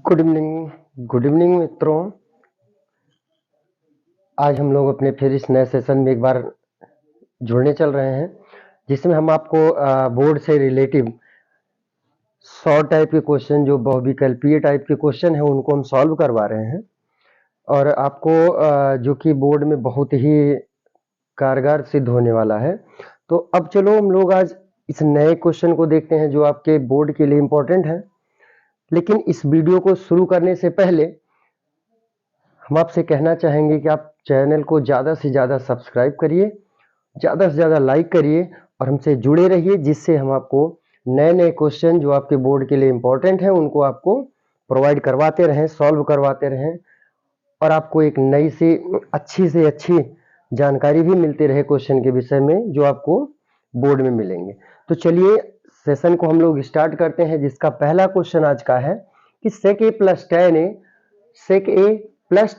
Good evening मित्रों। आज हम लोग अपने फिर इस नए सेशन में एक बार जुड़ने चल रहे हैं, जिसमें हम आपको बोर्ड से रिलेटिव 100 टाइप के क्वेश्चन, जो बहुविकल्पीय टाइप के क्वेश्चन है, उनको हम सॉल्व करवा रहे हैं। और आपको जो कि बोर्ड में बहुत ही कारगर सिद्ध होने वाला है। तो अब चलो हम लोग आज इस नए क्वेश्चन को देखते हैं, जो आपके बोर्ड के लिए इम्पोर्टेंट है। लेकिन इस वीडियो को शुरू करने से पहले हम आपसे कहना चाहेंगे कि आप चैनल को ज़्यादा से ज़्यादा सब्सक्राइब करिए, ज़्यादा से ज़्यादा लाइक करिए और हमसे जुड़े रहिए, जिससे हम आपको नए नए क्वेश्चन जो आपके बोर्ड के लिए इम्पोर्टेंट हैं उनको आपको प्रोवाइड करवाते रहें, सॉल्व करवाते रहें और आपको एक नई से अच्छी जानकारी भी मिलती रहे क्वेश्चन के विषय में, जो आपको बोर्ड में मिलेंगे। तो चलिए सेशन को हम लोग स्टार्ट करते हैं, जिसका पहला क्वेश्चन आज का है कि सेक ए प्लस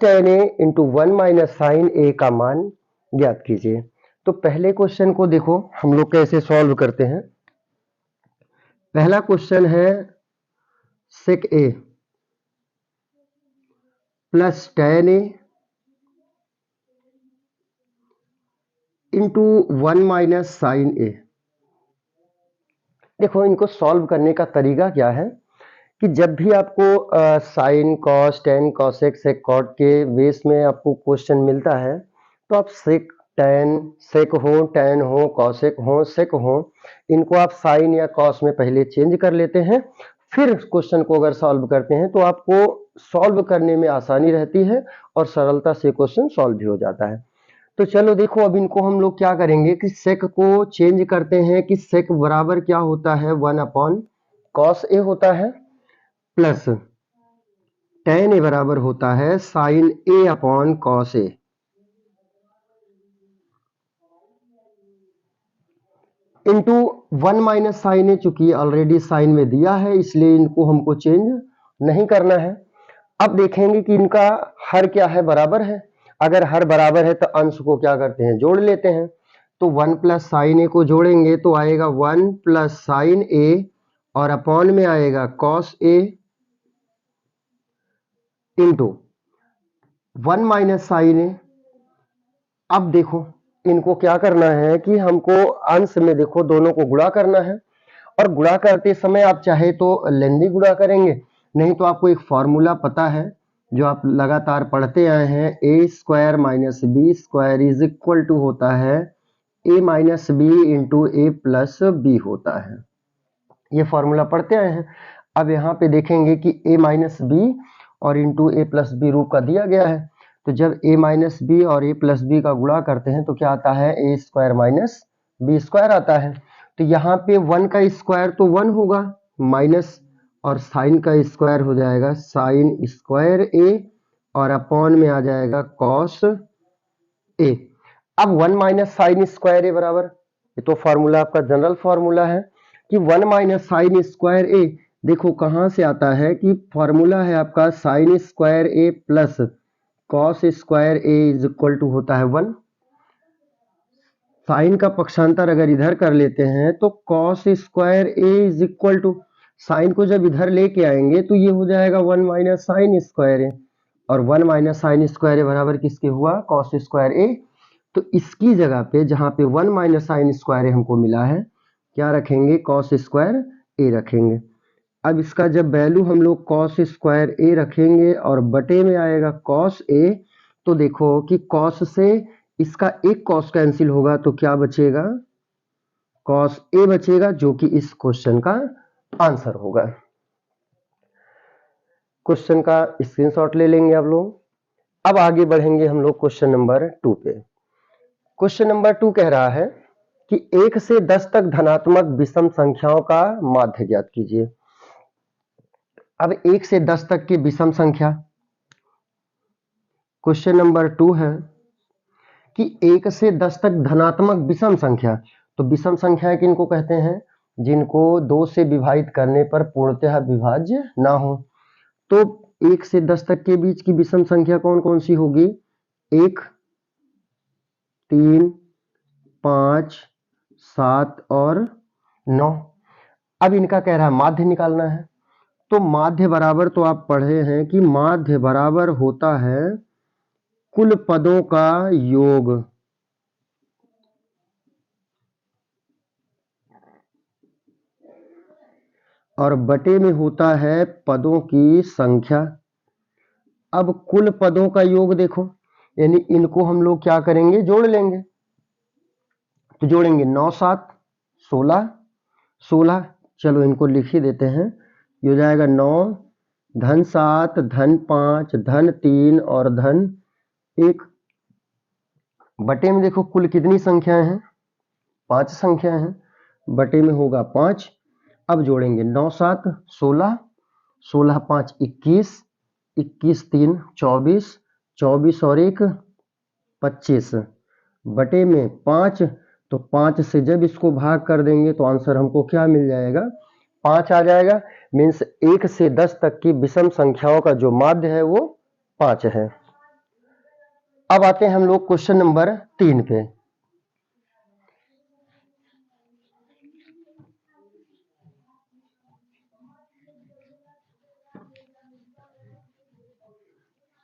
टेन ए इंटू 1 माइनस साइन ए का मान ज्ञात कीजिए। तो पहले क्वेश्चन को देखो हम लोग कैसे सॉल्व करते हैं। पहला क्वेश्चन है सेक ए प्लस टेन ए इंटू 1 माइनस साइन ए। देखो इनको सॉल्व करने का तरीका क्या है कि जब भी आपको sine cos tan cosec sec cot के बेस में आपको क्वेश्चन मिलता है, तो आप सेक टेन सेक हो, टेन हो, कॉसेक हो, सेक हो, इनको आप साइन या कॉस में पहले चेंज कर लेते हैं, फिर क्वेश्चन को अगर सॉल्व करते हैं तो आपको सॉल्व करने में आसानी रहती है और सरलता से क्वेश्चन सॉल्व भी हो जाता है। तो चलो देखो अब इनको हम लोग क्या करेंगे कि सेक को चेंज करते हैं कि सेक बराबर क्या होता है 1 अपॉन कॉस ए होता है, प्लस टेन ए बराबर होता है sign A upon cos A. Into 1 minus sign ए, चूंकि ऑलरेडी साइन में दिया है इसलिए इनको हमको चेंज नहीं करना है। अब देखेंगे कि इनका हर क्या है, बराबर है। अगर हर बराबर है तो अंश को क्या करते हैं, जोड़ लेते हैं। तो 1 प्लस साइन ए को जोड़ेंगे तो आएगा 1 प्लस साइन ए और अपॉन में आएगा cos A into 1 minus sign ए। अब देखो इनको क्या करना है कि हमको अंश में देखो दोनों को गुणा करना है, और गुणा करते समय आप चाहे तो लेंदी गुणा करेंगे, नहीं तो आपको एक फॉर्मूला पता है जो आप लगातार पढ़ते आए हैं, A square minus B square is equal to होता है A minus B into A plus B होता है। ये फॉर्मूला पढ़ते आए हैं। अब यहाँ पे देखेंगे कि ए माइनस बी और इंटू ए प्लस बी रूप का दिया गया है, तो जब ए माइनस बी और ए प्लस बी का गुणा करते हैं तो क्या आता है, ए स्क्वायर माइनस बी स्क्वायर आता है। तो यहाँ पे 1 का स्क्वायर तो 1 होगा, माइनस और साइन का स्क्वायर हो जाएगा साइन स्क्वायर ए और अपॉन में आ जाएगा कॉस ए। अब 1 माइनस साइन स्क्वायर ए बराबर, ये तो फॉर्मूला आपका जनरल फॉर्मूला है कि 1 माइनस साइन स्क्वायर ए। देखो कहां से आता है कि फॉर्मूला है आपका sine square A plus cos square A is equal to होता है 1। साइन का पक्षांतर अगर इधर कर लेते हैं तो cos square A is equal to, sine को जब इधर लेके आएंगे तो ये हो जाएगा 1 माइनस साइन स्क्वायर ए, और 1 माइनस साइन स्क्वायर ए बराबर किसके हुआ, कॉस स्क्वायर ए। तो इसकी जगह पे जहां पे 1 माइनस साइन स्क्वायर ए हमको मिला है, क्या रखेंगे, कॉस स्क्वायर ए रखेंगे। अब इसका जब वैल्यू हम लोग कॉस स्क्वायर ए रखेंगे और बटे में आएगा कॉस ए, तो देखो कि कॉस से इसका एक कॉस कैंसिल होगा तो क्या बचेगा, कॉस ए बचेगा, जो कि इस क्वेश्चन का आंसर होगा। क्वेश्चन का स्क्रीनशॉट ले लेंगे आप लोग। अब आगे बढ़ेंगे हम लोग क्वेश्चन नंबर 2 पे। क्वेश्चन नंबर 2 कह रहा है कि 1 से 10 तक धनात्मक विषम संख्याओं का माध्य ज्ञात कीजिए। अब 1 से 10 तक की विषम संख्या, क्वेश्चन नंबर 2 है कि 1 से 10 तक धनात्मक विषम संख्या। तो विषम संख्या किनको कहते हैं, जिनको 2 से विभाजित करने पर पूर्णतः विभाज्य ना हो। तो 1 से 10 तक के बीच की विषम संख्या कौन कौन सी होगी, 1, 3, 5, 7 और 9। अब इनका कह रहा है माध्य निकालना है। तो माध्य बराबर तो आप पढ़े हैं कि माध्य बराबर होता है कुल पदों का योग, और बटे में होता है पदों की संख्या। अब कुल पदों का योग देखो, यानी इनको हम लोग क्या करेंगे, जोड़ लेंगे। तो जोड़ेंगे 9 7 16 16, चलो इनको लिख ही देते हैं। ये हो जाएगा 9 धन 7 धन 5 धन 3 और धन 1। बटे में देखो कुल कितनी संख्याएं हैं, 5 संख्याएं हैं, बटे में होगा 5। अब जोड़ेंगे 9 7 16, 16 5 21, 21 3 24, 24 और 1 25, बटे में 5। तो 5 से जब इसको भाग कर देंगे तो आंसर हमको क्या मिल जाएगा, 5 आ जाएगा। मीन्स 1 से 10 तक की विषम संख्याओं का जो माध्य है वो 5 है। अब आते हैं हम लोग क्वेश्चन नंबर 3 पे।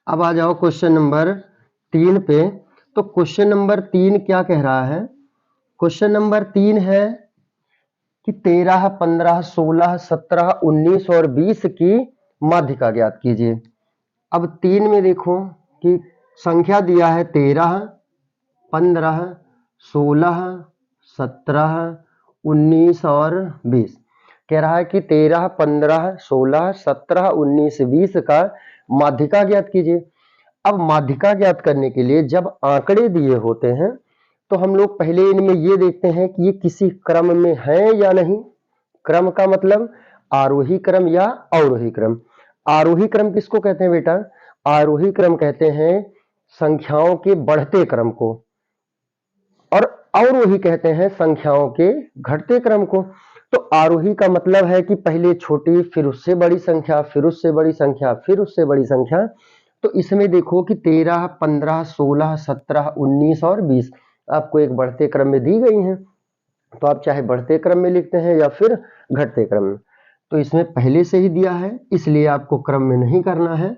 अब आ जाओ क्वेश्चन नंबर 3 पे। तो क्वेश्चन नंबर 3 क्या कह रहा है, क्वेश्चन नंबर 3 है कि 13 15 16 17 19 और 20 की माध्यिका ज्ञात कीजिए। अब 3 में देखो कि संख्या दिया है 13 15 16 17 19 और 20। कह रहा है कि 13 15 16 17 19 20 का माध्यिका ज्ञात कीजिए। अब माध्यिका ज्ञात करने के लिए जब आंकड़े दिए होते हैं तो हम लोग पहले इनमें ये देखते हैं कि ये किसी क्रम में है या नहीं। क्रम का मतलब आरोही क्रम या अवरोही क्रम। आरोही क्रम किसको कहते हैं बेटा, आरोही क्रम कहते हैं संख्याओं के बढ़ते क्रम को, और अवरोही कहते हैं संख्याओं के घटते क्रम को। तो आरोही का मतलब है कि पहले छोटी, फिर उससे बड़ी संख्या, फिर उससे बड़ी संख्या, फिर उससे बड़ी संख्या। तो इसमें देखो कि 13 15 16 17 19 और 20 आपको एक बढ़ते क्रम में दी गई हैं। तो आप चाहे बढ़ते क्रम में लिखते हैं या फिर घटते क्रम में। तो इसमें पहले से ही दिया है इसलिए आपको क्रम में नहीं करना है।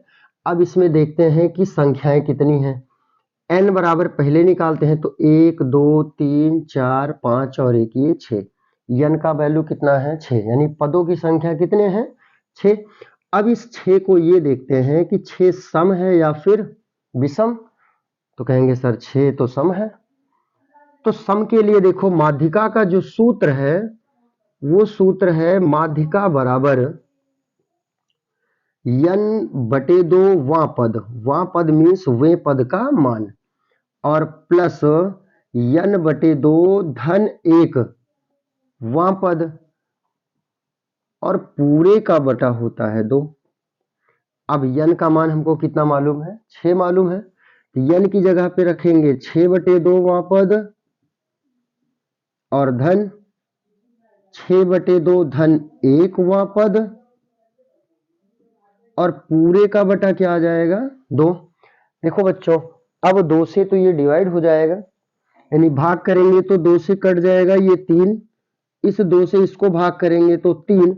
अब इसमें देखते हैं कि संख्याएं कितनी हैं। n बराबर पहले निकालते हैं तो 1 2 3 4 5 और 1 ये 6। n का वैल्यू कितना है, 6, यानी पदों की संख्या कितने हैं, 6। अब इस 6 को ये देखते हैं कि 6 सम है या फिर विषम। तो कहेंगे सर 6 तो सम है। तो सम के लिए देखो माध्यिका का जो सूत्र है वो सूत्र है माध्यिका बराबर n बटे 2 वां पद मीन्स वे पद का मान, और प्लस n बटे 2 धन 1 वां पद, और पूरे का बटा होता है 2। अब n का मान हमको कितना मालूम है, 6 मालूम है। तो n की जगह पे रखेंगे 6 बटे 2 वां पद और धन 6 बटे 2 धन 1 वां पद, और पूरे का बटा क्या आ जाएगा, 2। देखो बच्चों अब 2 से तो ये डिवाइड हो जाएगा, यानी भाग करेंगे तो 2 से कट जाएगा ये 3, इस 2 से इसको भाग करेंगे तो 3।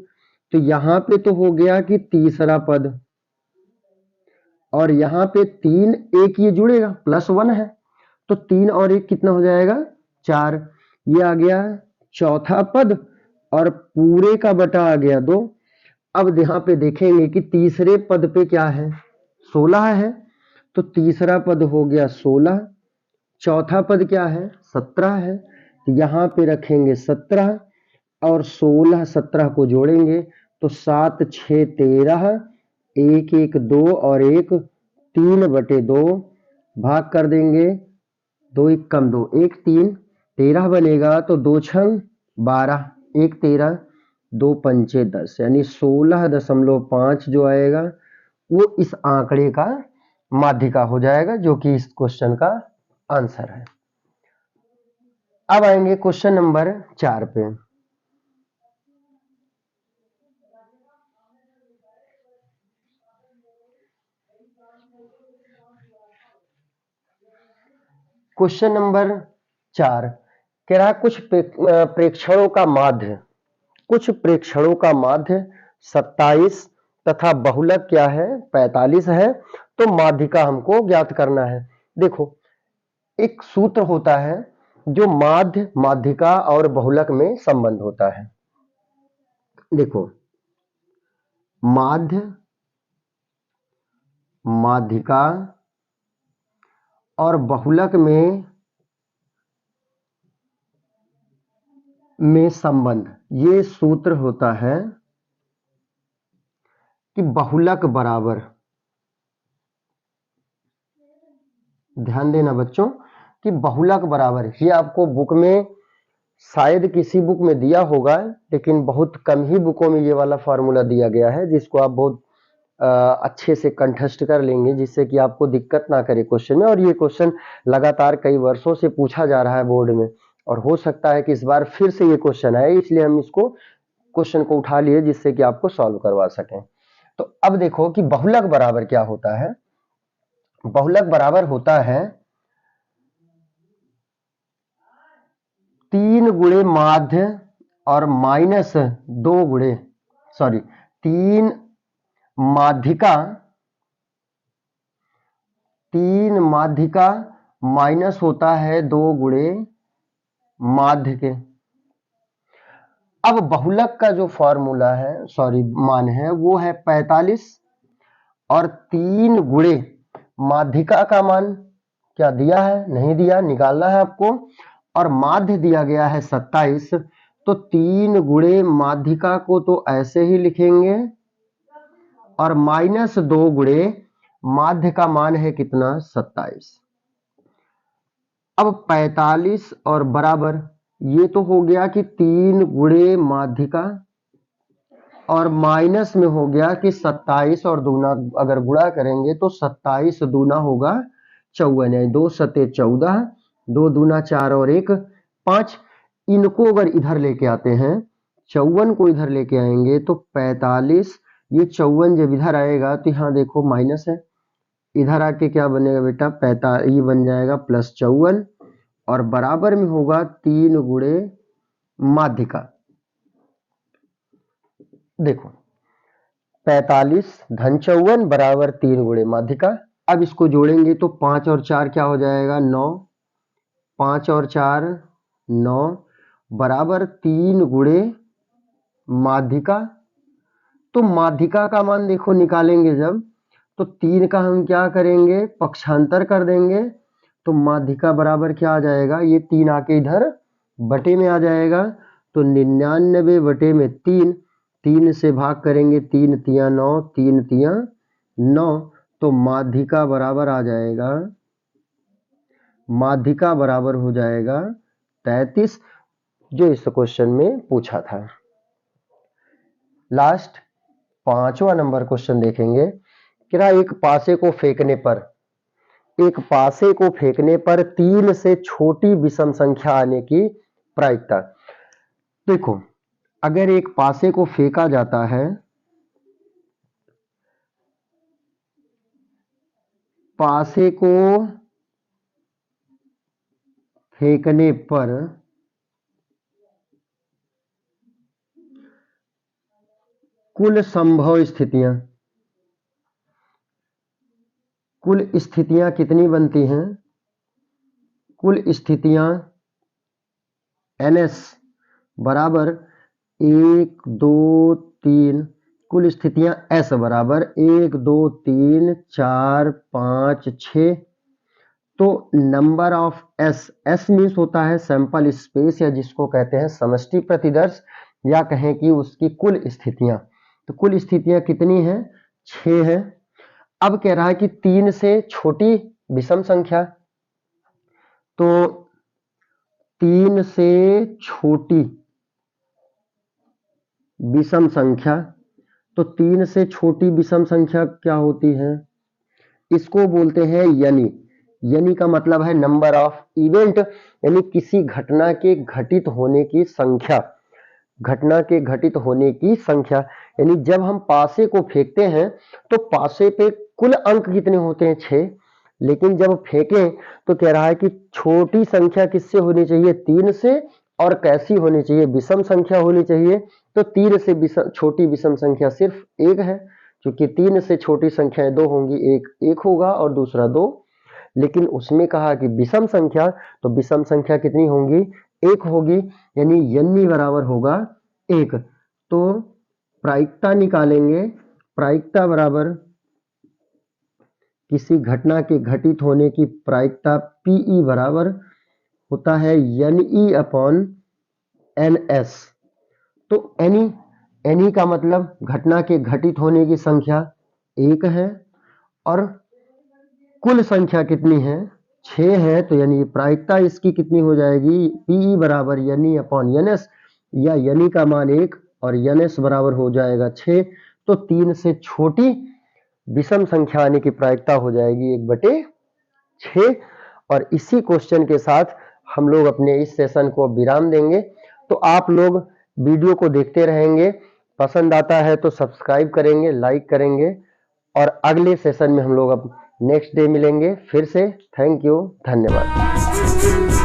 तो यहां पे तो हो गया कि तीसरा पद, और यहां पे 3 1 ये जुड़ेगा प्लस 1 है, तो 3 और 1 कितना हो जाएगा, 4। ये आ गया चौथा पद, और पूरे का बटा आ गया 2। अब यहाँ पे देखेंगे कि तीसरे पद पे क्या है, 16 है, तो तीसरा पद हो गया 16, चौथा पद क्या है, 17 है, तो यहाँ पे रखेंगे 17, और 16 17 को जोड़ेंगे तो 7 6 13, 1 1 2 और 1 3 बटे 2, भाग कर देंगे 2 1 कम 2 1 3, 13 बनेगा तो 2 6 12, 1 13 2 पंचे 10, यानी 16.5 जो आएगा वो इस आंकड़े का माध्यिका हो जाएगा, जो कि इस क्वेश्चन का आंसर है। अब आएंगे क्वेश्चन नंबर 4 पे। क्वेश्चन नंबर 4 कह रहा है कुछ प्रेक्षणों का माध्य 27 तथा बहुलक क्या है 45 है, तो माध्यिका हमको ज्ञात करना है। देखो एक सूत्र होता है जो माध्य, माध्यिका और बहुलक में संबंध होता है। देखो माध्य, माध्यिका और बहुलक में संबंध, ये सूत्र होता है कि बहुलक बराबर, ध्यान देना बच्चों कि बहुलक बराबर, ये आपको बुक में शायद किसी बुक में दिया होगा, लेकिन बहुत कम ही बुकों में ये वाला फॉर्मूला दिया गया है, जिसको आप बहुत अच्छे से कंठस्थ कर लेंगे, जिससे कि आपको दिक्कत ना करे क्वेश्चन में। और ये क्वेश्चन लगातार कई वर्षों से पूछा जा रहा है बोर्ड में, और हो सकता है कि इस बार फिर से ये क्वेश्चन आए, इसलिए हम इसको क्वेश्चन को उठा लिए जिससे कि आपको सॉल्व करवा सकें। तो अब देखो कि बहुलक बराबर क्या होता है। बहुलक बराबर होता है 3 गुणे माध्य और माइनस 2 गुणे, सॉरी 3 माध्यिका, 3 माध्यिका माइनस होता है 2 गुणे माध्य के। अब बहुलक का जो फॉर्मूला है, सॉरी मान है, वो है 45 और 3 गुणे माध्यिका का मान क्या दिया है, नहीं दिया, निकालना है आपको, और माध्य दिया गया है 27, तो 3 गुणे माध्यिका को तो ऐसे ही लिखेंगे और माइनस 2 गुणे माध्य का मान है कितना 27। अब 45 और बराबर, ये तो हो गया कि 3 गुणे माध्यिका और माइनस में हो गया कि 27 और दूना अगर गुणा करेंगे तो 27 दूना होगा 54, यानी 2 सते 14, 2 दूना 4 और 1 5। इनको अगर इधर लेके आते हैं, 54 को इधर लेके आएंगे तो 45, ये 54 जब इधर आएगा तो यहाँ देखो माइनस है, इधर आके क्या बनेगा बेटा 45, ये बन जाएगा प्लस 54 और बराबर में होगा 3 गुणे माध्यिका। देखो 45 धन 54 बराबर 3 गुणे माध्यिका। अब इसको जोड़ेंगे तो 5 और 4 क्या हो जाएगा 9, 5 और 4 9 बराबर 3 गुणे माध्यिका। तो माध्यिका का मान देखो निकालेंगे जब, तो 3 का हम क्या करेंगे पक्षांतर कर देंगे, तो माध्यिका बराबर क्या आ जाएगा, ये 3 आके इधर बटे में आ जाएगा, तो 99 बटे में 3, 3 से भाग करेंगे 3 तिया 9, 3 तिया 9, तो माध्यिका बराबर आ जाएगा, माध्यिका बराबर हो जाएगा 33, जो इस क्वेश्चन में पूछा था। लास्ट 5वां नंबर क्वेश्चन देखेंगे कि एक पासे को फेंकने पर, एक पासे को फेंकने पर 3 से छोटी विषम संख्या आने की प्रायिकता। देखो अगर एक पासे को फेंका जाता है, पासे को फेंकने पर कुल संभव स्थितियां, कुल स्थितियां कितनी बनती हैं, कुल स्थितियां NS बराबर 1 2 3, कुल स्थितियां S बराबर 1 2 3 4 5 6। तो नंबर ऑफ S मीन्स होता है सैंपल स्पेस, या जिसको कहते हैं समष्टि प्रतिदर्श, या कहें कि उसकी कुल स्थितियां। तो कुल स्थितियां कितनी हैं 6 है। अब कह रहा है कि 3 से छोटी विषम संख्या, तो 3 से छोटी विषम संख्या, तो 3 से छोटी विषम संख्या क्या होती है, इसको बोलते हैं यानी। यानी का मतलब है नंबर ऑफ इवेंट, यानी किसी घटना के घटित होने की संख्या, घटना के घटित होने की संख्या। यानी जब हम पासे को फेंकते हैं तो पासे पे कुल अंक कितने होते हैं 6, लेकिन जब फेंकें तो कह रहा है कि छोटी संख्या किससे होनी चाहिए 3 से, और कैसी होनी चाहिए विषम संख्या होनी चाहिए। तो 3 से छोटी विषम संख्या सिर्फ 1 है, क्योंकि 3 से छोटी संख्याएं 2 होंगी, एक 1 होगा और दूसरा 2। लेकिन उसमें कहा कि विषम संख्या, तो विषम संख्या कितनी होंगी, 1 होगी, यानी n बराबर होगा 1। तो प्रायिकता निकालेंगे, प्रायिकता बराबर किसी घटना के घटित होने की प्रायिकता Pe बराबर होता है Ne अपॉन Ns। तो Ne का मतलब घटना के घटित होने की संख्या 1 है और कुल संख्या कितनी है, 6 है। तो यानी प्रायिकता इसकी कितनी हो जाएगी, Pe बराबर Ne अपॉन Ns, या Ne का मान 1 और Ns बराबर हो जाएगा 6। तो 3 से छोटी विषम संख्या आने की प्रायिकता हो जाएगी 1/6। और इसी क्वेश्चन के साथ हम लोग अपने इस सेशन को विराम देंगे। तो आप लोग वीडियो को देखते रहेंगे, पसंद आता है तो सब्सक्राइब करेंगे, लाइक करेंगे, और अगले सेशन में हम लोग अब नेक्स्ट डे मिलेंगे फिर से। थैंक यू, धन्यवाद।